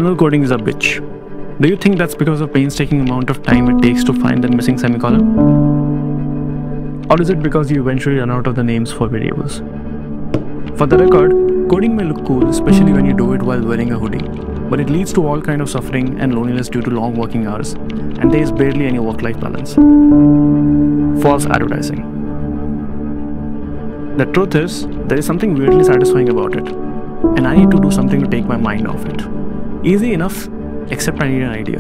Manual coding is a bitch. Do you think that's because of painstaking amount of time it takes to find that missing semicolon? Or is it because you eventually run out of the names for variables? For the record, coding may look cool, especially when you do it while wearing a hoodie, but it leads to all kind of suffering and loneliness due to long working hours, and there is barely any work-life balance. False advertising. The truth is, there is something weirdly satisfying about it, and I need to do something to take my mind off it. Easy enough, except I need an idea.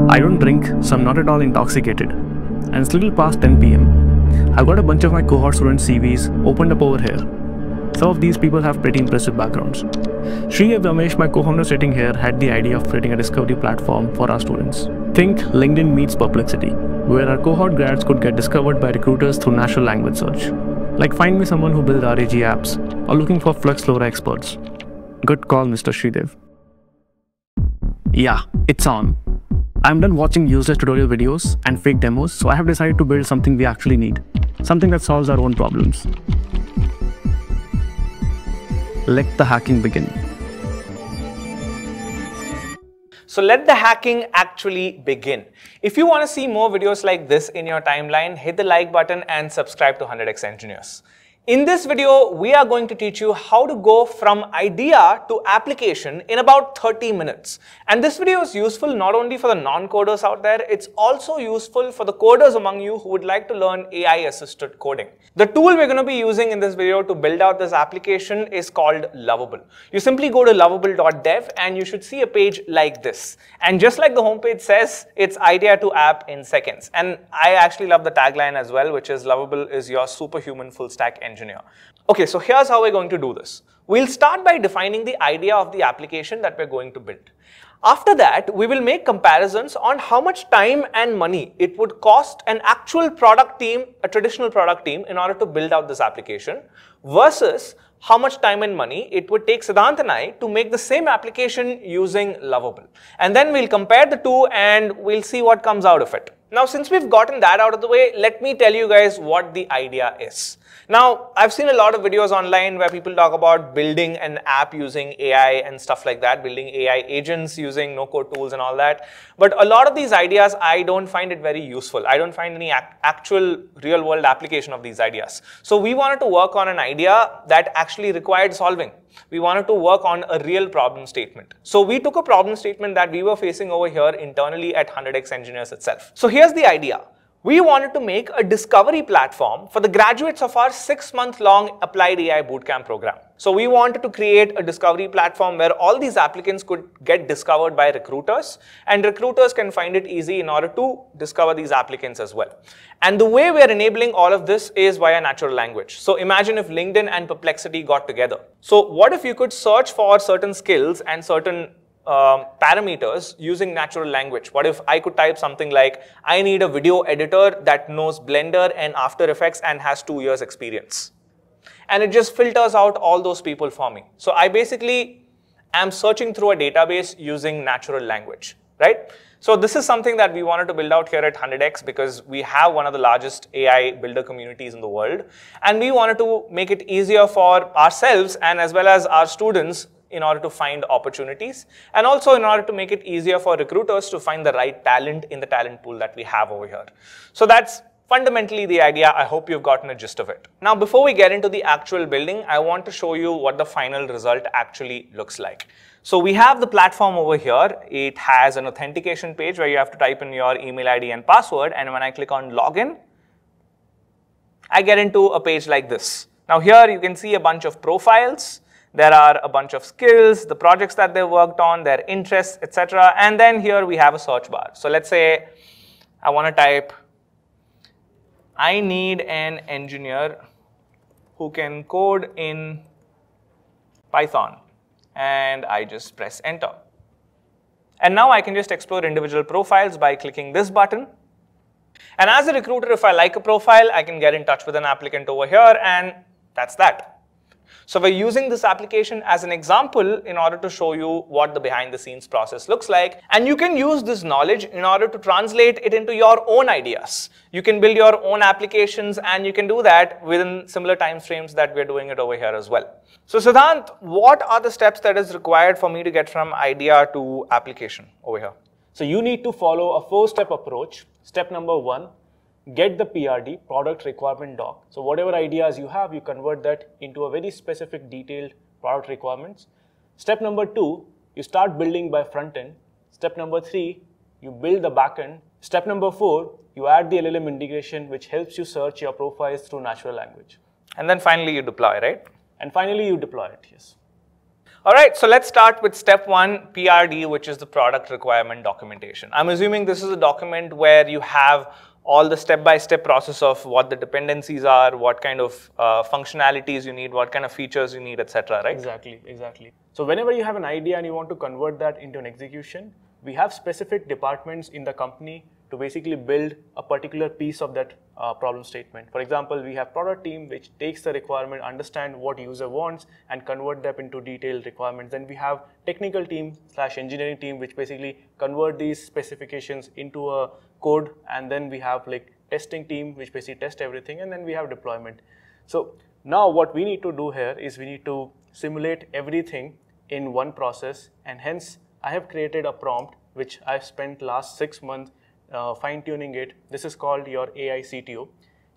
I don't drink, so I'm not at all intoxicated, and it's little past 10 PM. I've got a bunch of my cohort student CVs opened up over here. Some of these people have pretty impressive backgrounds. Shri and Ramesh, my co-founder sitting here, had the idea of creating a discovery platform for our students. Think LinkedIn meets Perplexity, where our cohort grads could get discovered by recruiters through natural language search. Like find me someone who builds RAG apps or looking for Flux LoRa experts. Good call, Mr. Sridev. Yeah, it's on. I'm done watching useless tutorial videos and fake demos, so I have decided to build something we actually need. Something that solves our own problems. Let the hacking begin. So let the hacking actually begin. If you want to see more videos like this in your timeline, hit the like button and subscribe to 100x Engineers. In this video, we are going to teach you how to go from idea to application in about 30 minutes. And this video is useful not only for the non-coders out there, it's also useful for the coders among you who would like to learn AI-assisted coding. The tool we're going to be using in this video to build out this application is called Lovable. You simply go to Lovable.dev and you should see a page like this. And just like the homepage says, it's idea to app in seconds. And I actually love the tagline as well, which is Lovable is your superhuman full stack engineer. Okay, so here's how we're going to do this. We'll start by defining the idea of the application that we're going to build. After that, we will make comparisons on how much time and money it would cost an actual product team, a traditional product team, in order to build out this application versus how much time and money it would take Siddhant and I to make the same application using Lovable. And then we'll compare the two and we'll see what comes out of it. Now, since we've gotten that out of the way, let me tell you guys what the idea is. Now, I've seen a lot of videos online where people talk about building an app using AI and stuff like that, building AI agents using no-code tools and all that. But a lot of these ideas, I don't find it very useful. I don't find any actual real-world application of these ideas. So we wanted to work on an idea that actually required solving. We wanted to work on a real problem statement. So we took a problem statement that we were facing over here internally at 100x Engineers itself. So here's the idea. We wanted to make a discovery platform for the graduates of our 6-month-long Applied AI Bootcamp program. So we wanted to create a discovery platform where all these applicants could get discovered by recruiters, and recruiters can find it easy in order to discover these applicants as well. And the way we're enabling all of this is via natural language. So imagine if LinkedIn and Perplexity got together. So what if you could search for certain skills and certain parameters using natural language? What if I could type something like, I need a video editor that knows Blender and After Effects and has 2 years experience. And it just filters out all those people for me. So I basically am searching through a database using natural language, right? So this is something that we wanted to build out here at 100x because we have one of the largest AI builder communities in the world. And we wanted to make it easier for ourselves and as well as our students in order to find opportunities, and also in order to make it easier for recruiters to find the right talent in the talent pool that we have over here. So that's fundamentally the idea. I hope you've gotten a gist of it. Now, before we get into the actual building, I want to show you what the final result actually looks like. So we have the platform over here. It has an authentication page where you have to type in your email ID and password, and when I click on login, I get into a page like this. Now here you can see a bunch of profiles. There are a bunch of skills, the projects that they worked on, their interests, etc. And then here we have a search bar. So let's say I want to type, I need an engineer who can code in Python. And I just press enter. And now I can just explore individual profiles by clicking this button. And as a recruiter, if I like a profile, I can get in touch with an applicant over here, and that's that. So we're using this application as an example in order to show you what the behind the scenes process looks like. And you can use this knowledge in order to translate it into your own ideas. You can build your own applications, and you can do that within similar time frames that we're doing it over here as well. So Siddhant, what are the steps that is required for me to get from idea to application over here? So you need to follow a 4-step approach. Step number 1, get the PRD, product requirement doc. So whatever ideas you have, you convert that into a very specific detailed product requirements. Step number 2, you start building by front end. Step number 3, you build the backend. Step number 4, you add the LLM integration, which helps you search your profiles through natural language. And then finally you deploy, right? And finally you deploy it, yes. All right, so let's start with step 1, PRD, which is the product requirement documentation. I'm assuming this is a document where you have all the step-by-step process of what the dependencies are, what kind of functionalities you need, what kind of features you need, etc., right? Exactly, exactly. So whenever you have an idea and you want to convert that into an execution, we have specific departments in the company to basically build a particular piece of that problem statement. For example, we have product team which takes the requirement, understand what user wants, and convert that into detailed requirements. Then we have technical team / engineering team which basically convert these specifications into a code, and then we have like testing team which basically test everything, and then we have deployment. So now what we need to do here is we need to simulate everything in one process, and hence I have created a prompt which I've spent last 6 months fine-tuning it. This is called your AI CTO.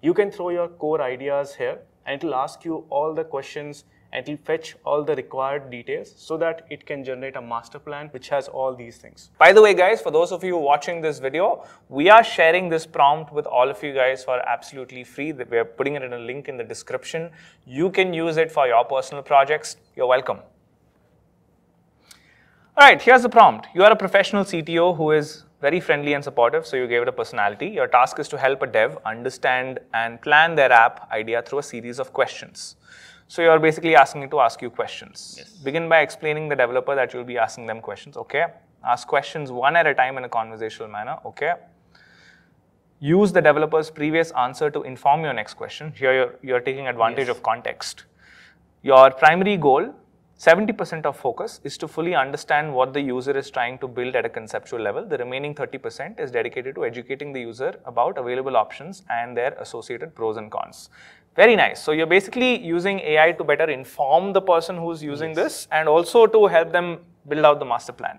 You can throw your core ideas here, and it will ask you all the questions, and it will fetch all the required details so that it can generate a master plan which has all these things. By the way, guys, for those of you watching this video, we are sharing this prompt with all of you guys for absolutely free. We're putting it in a link in the description. You can use it for your personal projects. You're welcome. All right, here's the prompt. You are a professional CTO who is very friendly and supportive, so you gave it a personality. Your task is to help a dev understand and plan their app idea through a series of questions. So you're basically asking it to ask you questions. Yes. Begin by explaining the developer that you'll be asking them questions. Okay. Ask questions one at a time in a conversational manner. Okay. Use the developer's previous answer to inform your next question. Here you're taking advantage of context. Your primary goal, 70% of focus, is to fully understand what the user is trying to build at a conceptual level. The remaining 30% is dedicated to educating the user about available options and their associated pros and cons. Very nice. So you're basically using AI to better inform the person who's using this, and also to help them build out the master plan.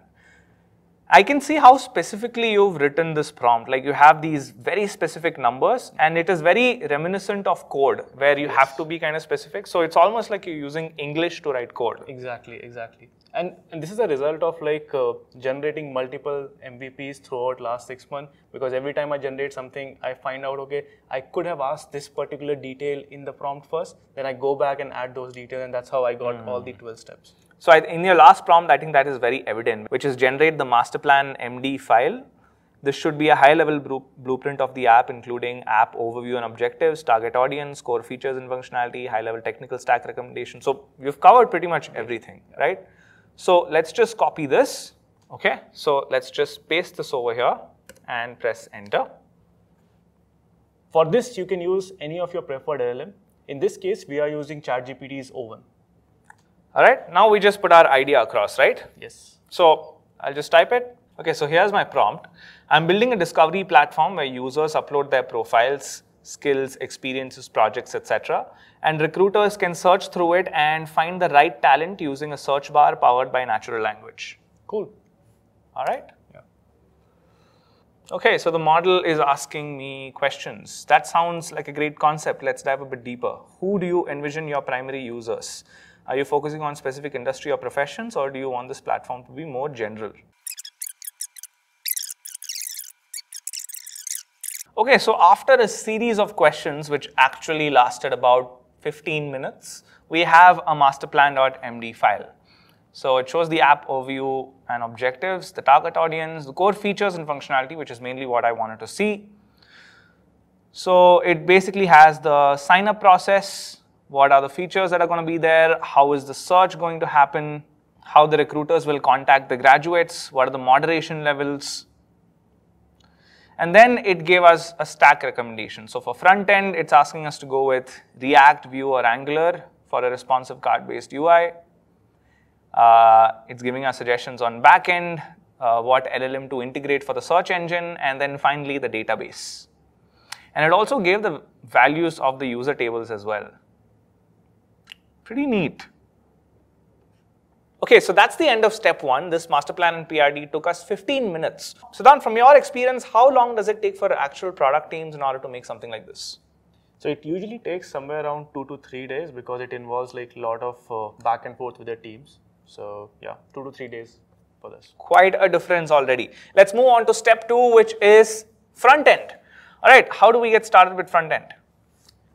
I can see how specifically you've written this prompt. Like, you have these very specific numbers, and it is very reminiscent of code where you have to be kind of specific. So it's almost like you're using English to write code. Exactly, exactly. And this is a result of like generating multiple MVPs throughout last 6 months, because every time I generate something, I find out, okay, I could have asked this particular detail in the prompt first, then I go back and add those details, and that's how I got all the 12 steps. So in your last prompt, I think that is very evident, which is generate the master plan MD file. This should be a high-level blueprint of the app, including app overview and objectives, target audience, core features and functionality, high-level technical stack recommendations. So we've covered pretty much everything, right? So let's just copy this, okay? So let's just paste this over here and press enter. For this, you can use any of your preferred LLM. In this case, we are using ChatGPT's O1. All right, now we just put our idea across, right? Yes. So I'll just type it. Okay, so here's my prompt. I'm building a discovery platform where users upload their profiles, skills, experiences, projects, etc. And recruiters can search through it and find the right talent using a search bar powered by natural language. Cool. All right. Yeah. Okay, so the model is asking me questions. That sounds like a great concept. Let's dive a bit deeper. Who do you envision your primary users? Are you focusing on specific industry or professions, or do you want this platform to be more general? Okay, so after a series of questions, which actually lasted about 15 minutes, we have a masterplan.md file. So it shows the app overview and objectives, the target audience, the core features and functionality, which is mainly what I wanted to see. So it basically has the sign-up process. What are the features that are going to be there? How is the search going to happen? How the recruiters will contact the graduates? What are the moderation levels? And then it gave us a stack recommendation. So for front end, it's asking us to go with React, Vue, or Angular. for a responsive card-based UI. It's giving us suggestions on backend, what LLM to integrate for the search engine, and then finally the database. And it also gave the values of the user tables as well. Pretty neat. Okay, so that's the end of step 1. This master plan and PRD took us 15 minutes. Siddhant, from your experience, how long does it take for actual product teams in order to make something like this? So it usually takes somewhere around 2 to 3 days because it involves like a lot of back and forth with their teams. So yeah, 2 to 3 days for this. Quite a difference already. Let's move on to step 2, which is front end. All right, how do we get started with front end?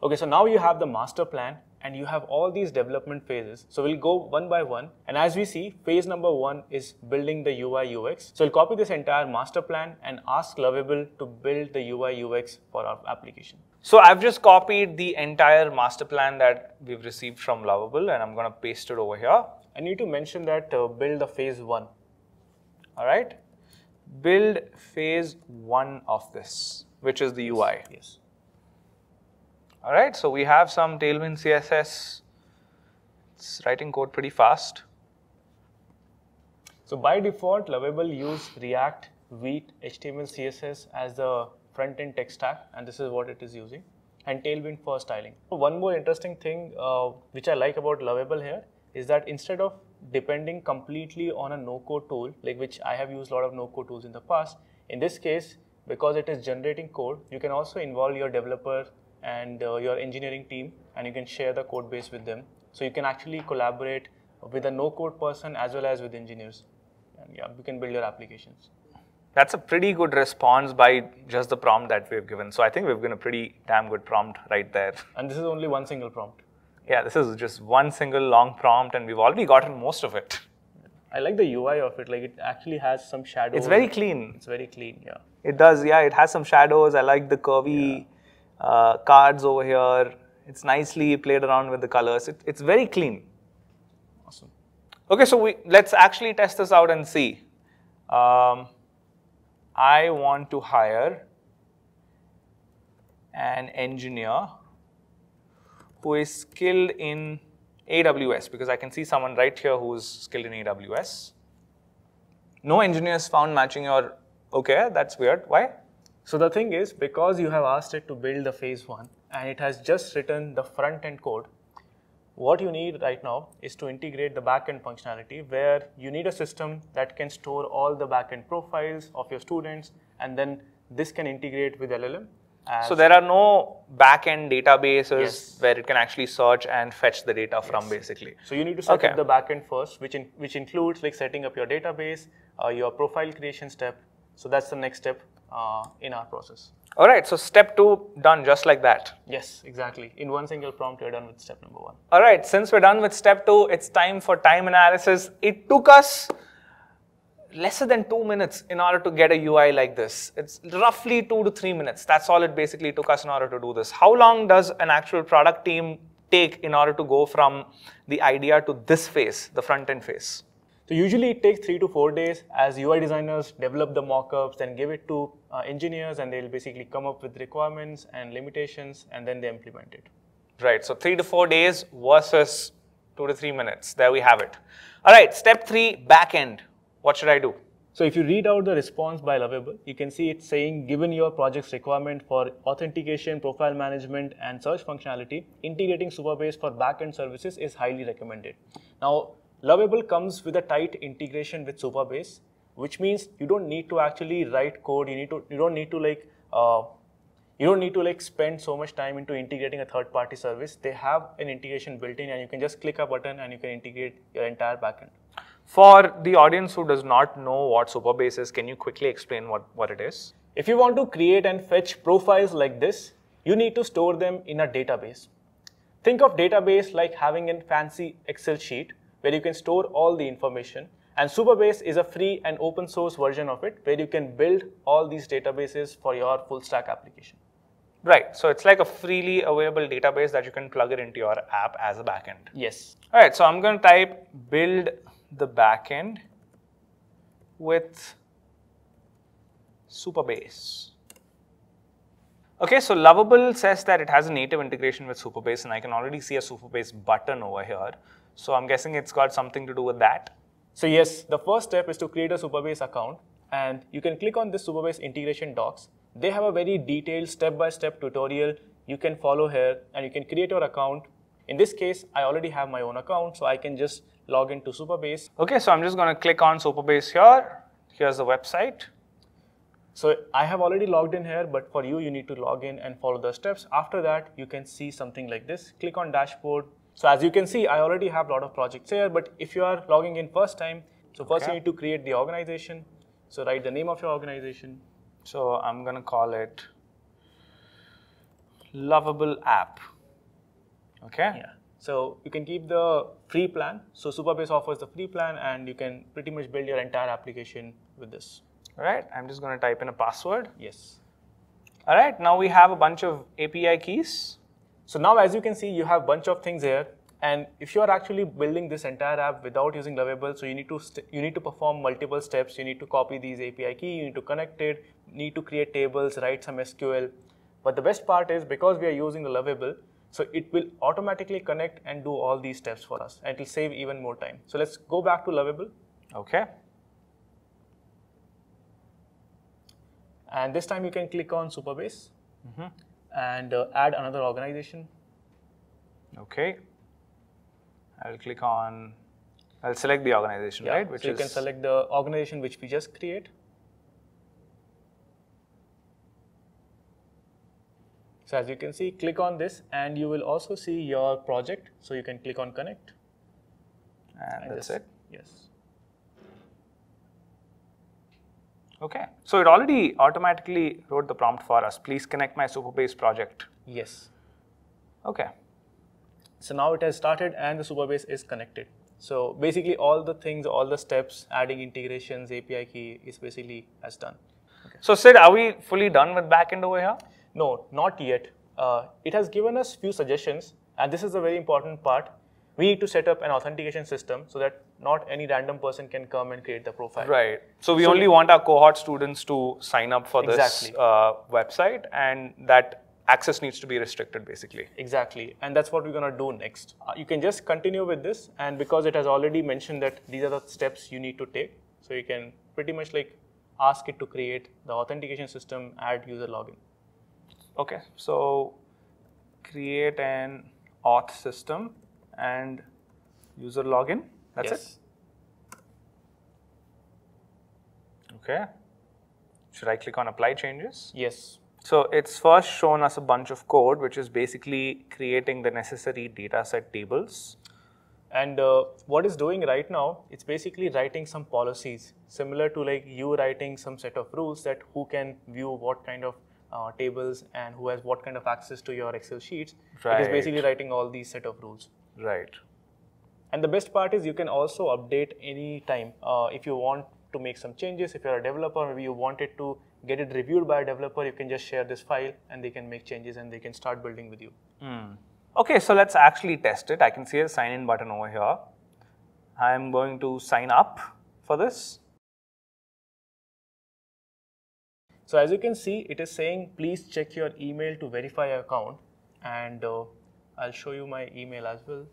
Okay, so now you have the master plan and you have all these development phases. So we'll go one by one. And as we see, phase number 1 is building the UI UX. So we'll copy this entire master plan and ask Lovable to build the UI UX for our application. So I've just copied the entire master plan that we've received from Lovable and I'm going to paste it over here. I need to mention that build the phase 1. All right. Build phase 1 of this, which is the UI. Yes. All right. So we have some Tailwind CSS. It's writing code pretty fast. So by default, Lovable use React, Vue, HTML, CSS as the front-end tech stack, and this is what it is using, and Tailwind for styling. One more interesting thing which I like about Lovable here is that instead of depending completely on a no-code tool, like which I have used a lot of no-code tools in the past, in this case, because it is generating code, you can also involve your developer and your engineering team, and you can share the code base with them. So you can actually collaborate with a no-code person as well as with engineers, and yeah, you can build your applications. That's a pretty good response by just the prompt that we've given. So I think we've given a pretty damn good prompt right there. And this is only one single prompt. Yeah, this is just one single long prompt and we've already gotten most of it. I like the UI of it, like it actually has some shadows. It's very clean. It's very clean, yeah. It does, yeah, it has some shadows. I like the curvy cards over here. It's nicely played around with the colors. It's very clean. Awesome. Okay, so let's actually test this out and see. I want to hire an engineer who is skilled in AWS, because I can see someone right here who's skilled in AWS. No engineers found matching your, okay, that's weird. Why? So the thing is, because you have asked it to build the phase 1 and it has just written the front end code, what you need right now is to integrate the backend functionality where you need a system that can store all the backend profiles of your students, and then this can integrate with LLM. So there are no backend databases where it can actually search and fetch the data from basically. So you need to set up the backend first, which includes like setting up your database, your profile creation step. So that's the next step in our process. All right, so step 2 done just like that. Yes, exactly. In one single prompt, you're done with step number 1. All right, since we're done with step 2, it's time for time analysis. It took us lesser than 2 minutes in order to get a UI like this. It's roughly 2 to 3 minutes. That's all it basically took us in order to do this. How long does an actual product team take in order to go from the idea to this phase, the front end phase? So usually it takes 3 to 4 days as UI designers develop the mockups and give it to engineers, and they'll basically come up with requirements and limitations, and then they implement it. Right, so 3 to 4 days versus 2 to 3 minutes. There we have it. All right, step 3, backend. What should I do? So if you read out the response by Lovable, you can see it saying, given your project's requirement for authentication, profile management, and search functionality, integrating Supabase for backend services is highly recommended. Now, Lovable comes with a tight integration with Supabase, which means you don't need to actually write code. You don't need to spend so much time into integrating a third-party service. They have an integration built in, and you can just click a button and you can integrate your entire backend. For the audience who does not know what Supabase is, can you quickly explain what it is? If you want to create and fetch profiles like this, you need to store them in a database. Think of database like having a fancy Excel sheet where you can store all the information, and Supabase is a free and open source version of it where you can build all these databases for your full stack application. Right, so it's like a freely available database that you can plug it into your app as a backend. Yes. All right, so I'm going to type build the backend with Supabase. Okay, so Lovable says that it has a native integration with Supabase, and I can already see a Supabase button over here. So I'm guessing it's got something to do with that. So yes, the first step is to create a Supabase account, and you can click on this Supabase integration docs. They have a very detailed step-by-step tutorial you can follow here, and you can create your account. In this case, I already have my own account, so I can just log into Supabase. Okay, so I'm just going to click on Supabase here. Here's the website. So I have already logged in here, but for you, you need to log in and follow the steps. After that, you can see something like this. Click on dashboard. So as you can see, I already have a lot of projects here, but if you are logging in first time, so first you need to create the organization. So write the name of your organization. So I'm going to call it Lovable app. Okay. Yeah. So you can keep the free plan. So Supabase offers the free plan, and you can pretty much build your entire application with this. All right. I'm just going to type in a password. Yes. All right. Now we have a bunch of API keys. So now, as you can see, you have a bunch of things here. And if you are actually building this entire app without using Lovable, so you need to perform multiple steps. You need to copy these API key. You need to connect it. You need to create tables, write some SQL. But the best part is, because we are using the Lovable, so it will automatically connect and do all these steps for us, and it will save even more time. So let's go back to Lovable. Okay. And this time you can click on Supabase and add another organization. Okay. I'll select the organization, right? So you can select the organization which we just create. So as you can see, click on this and you will also see your project. So you can click on connect. And that's it. Yes. Okay. So it already automatically wrote the prompt for us. Please connect my Supabase project. Yes. Okay. So now it has started and the Supabase is connected. So basically all the things, all the steps, adding integrations, API key is basically as done. Okay. So Sid, are we fully done with backend over here? No, not yet. It has given us few suggestions, and this is a very important part. We need to set up an authentication system so that not any random person can come and create the profile. Right. So we only want our cohort students to sign up for this Exactly. website, and that access needs to be restricted basically. Exactly. And that's what we're going to do next. You can just continue with this, and because it has already mentioned that these are the steps you need to take, so you can pretty much like ask it to create the authentication system, add user login. Okay. So create an auth system and user login. That's it. Okay. Should I click on apply changes? Yes. So it's first shown us a bunch of code, which is basically creating the necessary dataset tables. And what it's doing right now, it's basically writing some policies similar to like you writing some set of rules that who can view what kind of tables and who has what kind of access to your Excel sheets. Right. It is basically writing all these set of rules. Right. And the best part is you can also update any time. If you want to make some changes, if you're a developer, maybe you wanted to get it reviewed by a developer, you can just share this file and they can make changes and they can start building with you. Okay, so let's actually test it. I can see a sign in button over here. I'm going to sign up for this. So as you can see, it is saying, please check your email to verify your account. And I'll show you my email as well.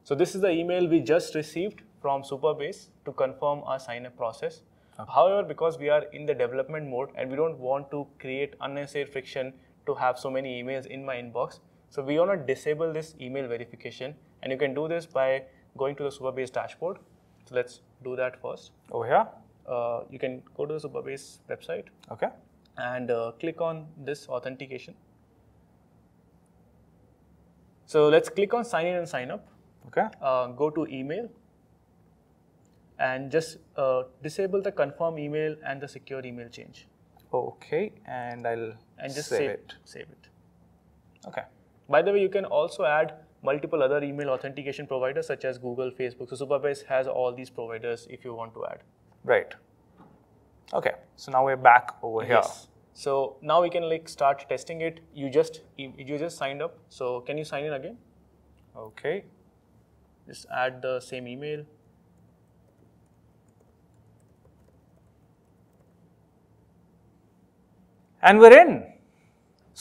So this is the email we just received from Supabase to confirm our sign-up process. Okay. However, because we are in the development mode and we don't want to create unnecessary friction to have so many emails in my inbox, so we want to disable this email verification. And you can do this by going to the Supabase dashboard. So let's do that first. Over here? You can go to the Supabase website. Okay. And click on this authentication. So let's click on sign in and sign up. Okay. Go to email and just disable the confirm email and the secure email change. Okay, and I'll just save it. Save it. Okay. By the way, you can also add multiple other email authentication providers such as Google, Facebook. So Supabase has all these providers if you want to add. Right. Okay. So now we're back over here. So now we can like start testing it. You just signed up. So can you sign in again? Okay. Just add the same email. And we're in.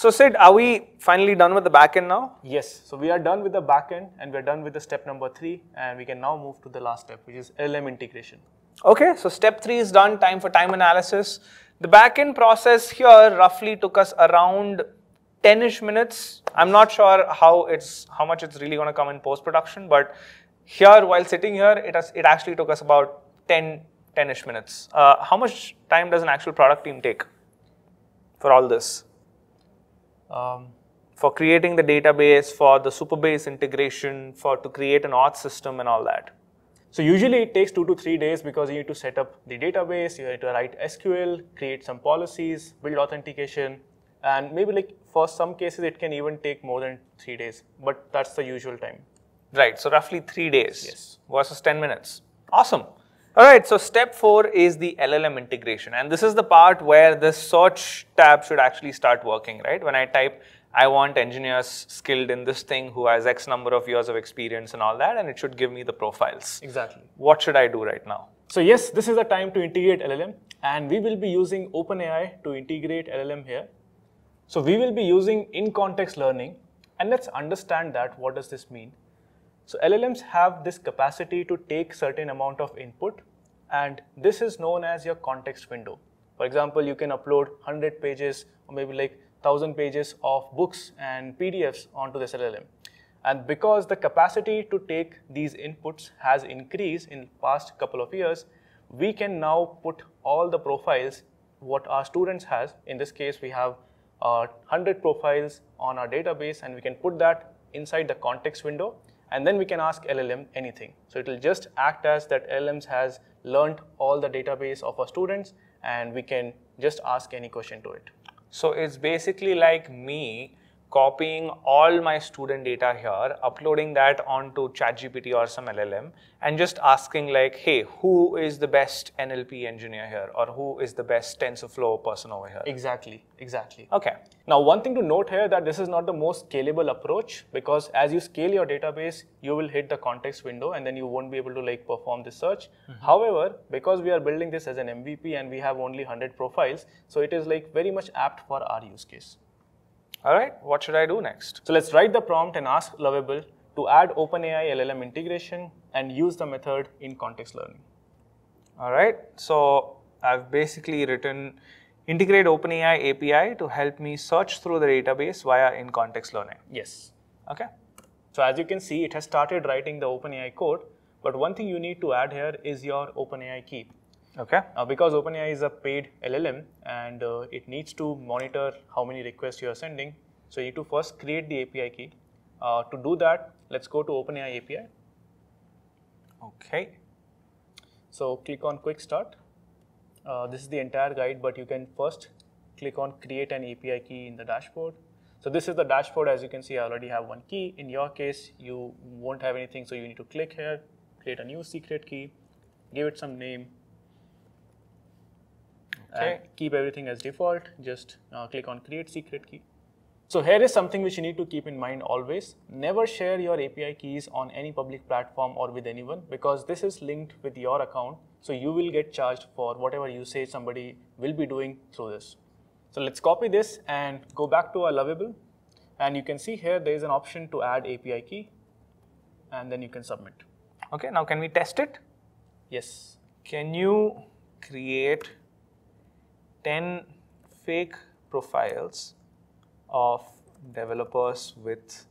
So Sid, are we finally done with the backend now? Yes, so we are done with the backend and we're done with the step number 3, and we can now move to the last step, which is LLM integration. Okay, so step 3 is done, time for time analysis. The backend process here roughly took us around 10-ish minutes. I'm not sure how much it's really going to come in post-production, but here while sitting here, it actually took us about 10-ish minutes. How much time does an actual product team take for all this? For creating the database, for the Superbase integration, to create an auth system and all that? So usually it takes 2 to 3 days because you need to set up the database, you need to write SQL, create some policies, build authentication, and maybe like for some cases it can even take more than 3 days, but that's the usual time. Right, so roughly 3 days. Yes. Versus 10 minutes. Awesome. All right, so step 4 is the LLM integration, and this is the part where the search tab should actually start working, right? When I type, I want engineers skilled in this thing who has X number of years of experience and all that, and it should give me the profiles. Exactly. What should I do right now? So yes, this is the time to integrate LLM, and we will be using OpenAI to integrate LLM here. So we will be using in-context learning, and let's understand that. What does this mean? So LLMs have this capacity to take certain amount of input, and this is known as your context window. For example, you can upload 100 pages or maybe like 1000 pages of books and PDFs onto this LLM. And because the capacity to take these inputs has increased in the past couple of years, we can now put all the profiles what our students has. In this case, we have 100 profiles on our database, and we can put that inside the context window, and then we can ask LLM anything. So it will just act as that LLMs has learned all the database of our students, and we can just ask any question to it. So it's basically like me copying all my student data here, uploading that onto ChatGPT or some LLM, and just asking like, hey, who is the best NLP engineer here, or who is the best TensorFlow person over here? Exactly, exactly. Okay. Now, one thing to note here that this is not the most scalable approach, because as you scale your database, you will hit the context window and then you won't be able to like perform the search. However, because we are building this as an MVP and we have only 100 profiles, so it is like very much apt for our use case. All right, what should I do next? So let's write the prompt and ask Lovable to add OpenAI LLM integration and use the method in context learning. All right, so I've basically written integrate OpenAI API to help me search through the database via in context learning. Yes. Okay. So as you can see, it has started writing the OpenAI code, but one thing you need to add here is your OpenAI key. Okay. Because OpenAI is a paid LLM and it needs to monitor how many requests you are sending, so you need to first create the API key. To do that, let's go to OpenAI API. Okay. So click on Quick Start. This is the entire guide, but you can first click on Create an API key in the dashboard. So this is the dashboard. As you can see, I already have one key. In your case, you won't have anything, so you need to click here, create a new secret key, give it some name. Okay. And keep everything as default. Just click on Create Secret Key. So here is something which you need to keep in mind always. Never share your API keys on any public platform or with anyone, because this is linked with your account. So you will get charged for whatever usage somebody will be doing through this. So let's copy this and go back to our Lovable. And you can see here there is an option to add API key, and then you can submit. Okay, now can we test it? Yes. Can you create 10 fake profiles of developers with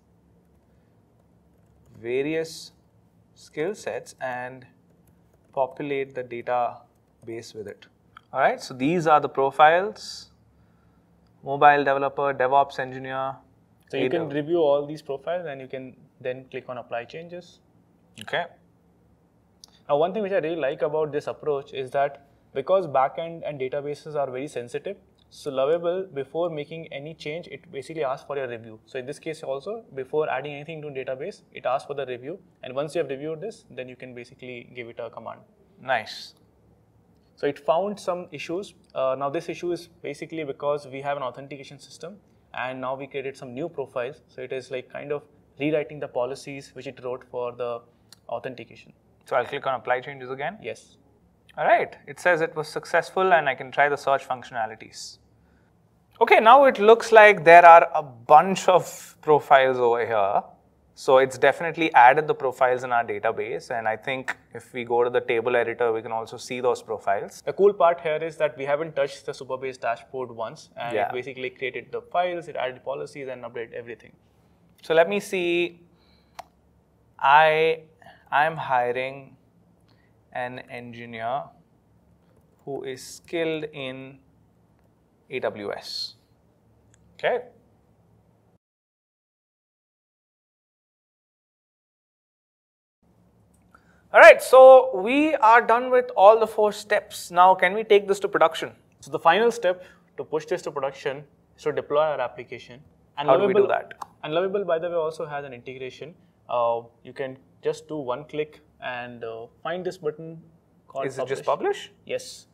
various skill sets and populate the database with it? All right, so these are the profiles: mobile developer, DevOps engineer. So you can review all these profiles and you can then click on Apply Changes. Okay. Now, one thing which I really like about this approach is that because backend and databases are very sensitive, so Lovable, before making any change, it basically asks for a review. So in this case also, before adding anything to database, it asks for the review. And once you have reviewed this, then you can basically give it a command. Nice. So it found some issues. Now this issue is basically because we have an authentication system, and now we created some new profiles. So it is like kind of rewriting the policies which it wrote for the authentication. So I'll click on Apply Changes again. Yes. All right, it says it was successful and I can try the search functionalities. Okay, now it looks like there are a bunch of profiles over here. So it's definitely added the profiles in our database, and I think if we go to the table editor, we can also see those profiles. The cool part here is that we haven't touched the Superbase dashboard once, and it basically created the files, it added policies and updated everything. So let me see. I'm hiring an engineer who is skilled in AWS. Okay. All right, so we are done with all the 4 steps. Now, can we take this to production? So the final step to push this to production is to deploy our application. And how do we do that? And Lovable, by the way, also has an integration. You can just do one click and find this button called Is it just publish? Yes.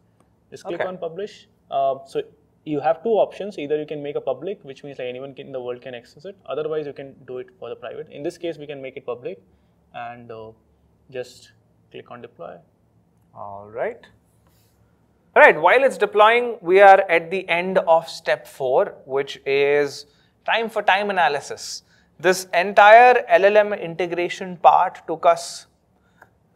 Just click on publish. So you have 2 options. Either you can make a public, which means like anyone in the world can access it. Otherwise, you can do it for the private. In this case, we can make it public and just click on deploy. All right. All right, while it's deploying, we are at the end of step 4, which is time for time analysis. This entire LLM integration part took us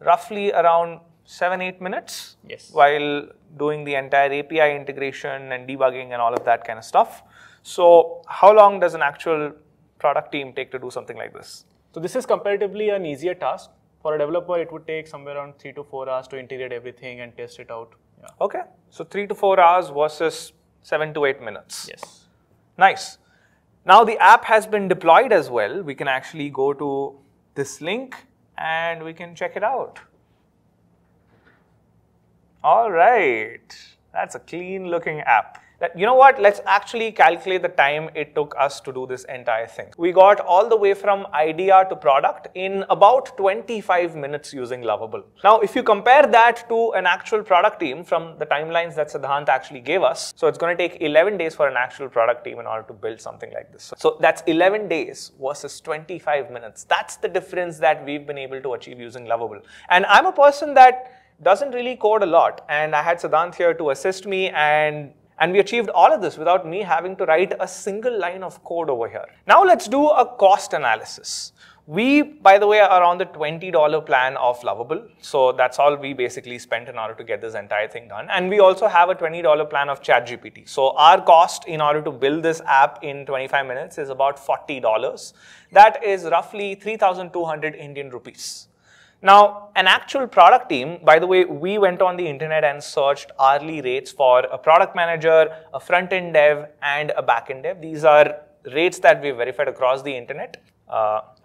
roughly around 7-8 minutes. Yes. While doing the entire API integration and debugging and all of that kind of stuff. So how long does an actual product team take to do something like this? So this is comparatively an easier task. For a developer, it would take somewhere around 3 to 4 hours to integrate everything and test it out. Yeah. Okay, so 3 to 4 hours versus 7 to 8 minutes. Yes. Nice. Now the app has been deployed as well. We can actually go to this link and we can check it out. All right, that's a clean looking app. You know what, let's actually calculate the time it took us to do this entire thing. We got all the way from idea to product in about 25 minutes using Lovable. Now, if you compare that to an actual product team from the timelines that Siddhant actually gave us, so it's going to take 11 days for an actual product team in order to build something like this. So that's 11 days versus 25 minutes. That's the difference that we've been able to achieve using Lovable. And I'm a person that doesn't really code a lot, and I had Siddhant here to assist me, and we achieved all of this without me having to write a single line of code over here. Now let's do a cost analysis. We, by the way, are on the $20 plan of Lovable. So that's all we basically spent in order to get this entire thing done. And we also have a $20 plan of ChatGPT. So our cost in order to build this app in 25 minutes is about $40. That is roughly 3,200 Indian rupees. Now, an actual product team, by the way, we went on the internet and searched hourly rates for a product manager, a front-end dev, and a back-end dev. These are rates that we've verified across the internet.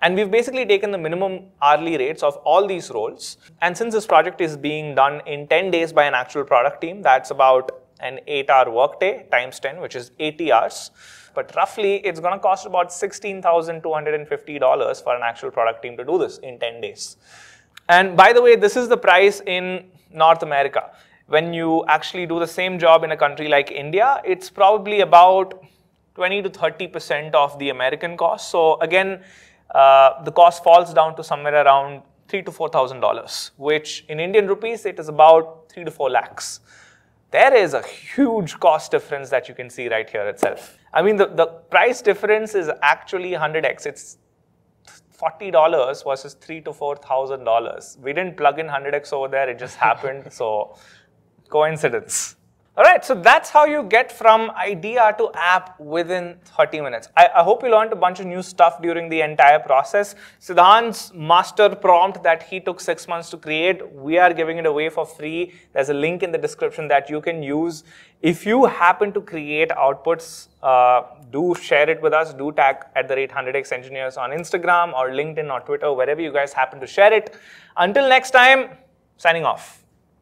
And we've basically taken the minimum hourly rates of all these roles. And since this project is being done in 10 days by an actual product team, that's about an 8-hour workday times 10, which is 80 hours. But roughly, it's going to cost about $16,250 for an actual product team to do this in 10 days. And by the way, this is the price in North America. When you actually do the same job in a country like India, it's probably about 20 to 30% of the American cost. So again, the cost falls down to somewhere around $3,000 to $4,000, which in Indian rupees, it is about 3 to 4 lakhs. There is a huge cost difference that you can see right here itself. I mean, the price difference is actually 100x. It's $40 versus $3,000 to $4,000. We didn't plug in 100x over there, it just happened, so coincidence. All right, so that's how you get from idea to app within 30 minutes. I hope you learned a bunch of new stuff during the entire process. Siddhant's master prompt that he took 6 months to create, we are giving it away for free. There's a link in the description that you can use. If you happen to create outputs, do share it with us. Do tag @100xengineers on Instagram or LinkedIn or Twitter, wherever you guys happen to share it. Until next time, signing off.